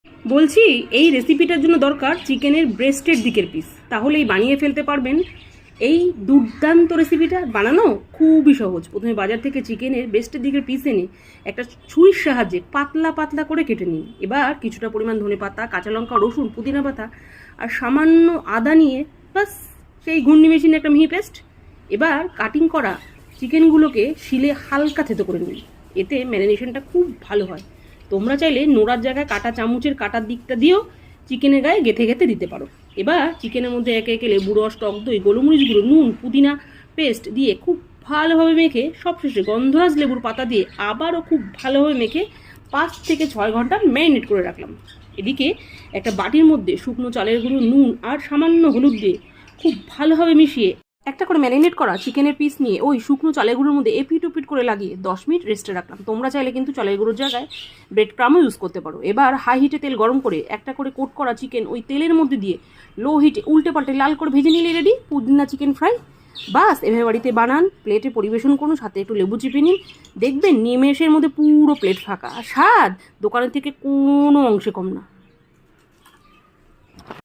বলছি, এই রেসিপিটার জন্য দরকার চিকেনের ব্রেস্টের দিকের পিস, তাহলেই বানিয়ে ফেলতে পারবেন এই দুর্দান্ত রেসিপিটা। বানানো খুবই সহজ। প্রথমে বাজার থেকে চিকেনের ব্রেস্টের দিকের পিস এনে একটা ছুরির সাহায্যে পাতলা পাতলা করে কেটে নিন। এবার কিছুটা পরিমাণ ধনেপাতা, কাঁচা লঙ্কা, রসুন, পুদিনা পাতা আর সামান্য আদা নিয়ে বাস সেই ঘূর্ণি মেশিনে একটা মিহি পেস্ট। এবার কাটিং করা চিকেনগুলোকে শিলে হালকা থেতো করে নিন। এতে ম্যারিনেশনটা খুব ভালো হয়। তোমরা চাইলে নোড়ার জায়গায় কাটা চামচের কাটার দিকটা দিয়েও চিকেনের গায়ে গেঁথে গেঁথে দিতে পারো। এবার চিকেনের মধ্যে একে একে লেবু রস, টক দই, গোলমরিচ গুঁড়ো, নুন, পুদিনা পেস্ট দিয়ে খুব ভালোভাবে মেখে সবশেষে গন্ধরাজ লেবুর পাতা দিয়ে আবারও খুব ভালোভাবে মেখে 5 থেকে 6 ঘন্টা ম্যারিনেট করে রাখলাম। এদিকে একটা বাটির মধ্যে শুকনো চালের গুঁড়ো, নুন আর সামান্য হলুদ দিয়ে খুব ভালোভাবে মিশিয়ে একটা করে ম্যারিনেট করা চিকেনের পিস নিয়ে ওই শুকনো চালের গুঁড়োর মধ্যে এপিট ওপিট করে লাগিয়ে 10 মিনিট রেস্টে রাখলাম। তোমরা চাইলে কিন্তু চালের গুঁড়োর জায়গায় ব্রেড ক্রামও ইউজ করতে পারো। এবার হাই হিটে তেল গরম করে একটা করে কোট করা চিকেন ওই তেলের মধ্যে দিয়ে লো হিটে উল্টে পাল্টে লাল করে ভেজে নিলে রেডি পুদিনা চিকেন ফ্রাই। বাস এভাবে বাড়িতে বানান, প্লেটে পরিবেশন করুন, সাথে একটু লেবু চিপে নিন, দেখবেন নিমেষের মধ্যে পুরো প্লেট ফাঁকা। আর স্বাদ দোকানের থেকে কোনো অংশে কম না।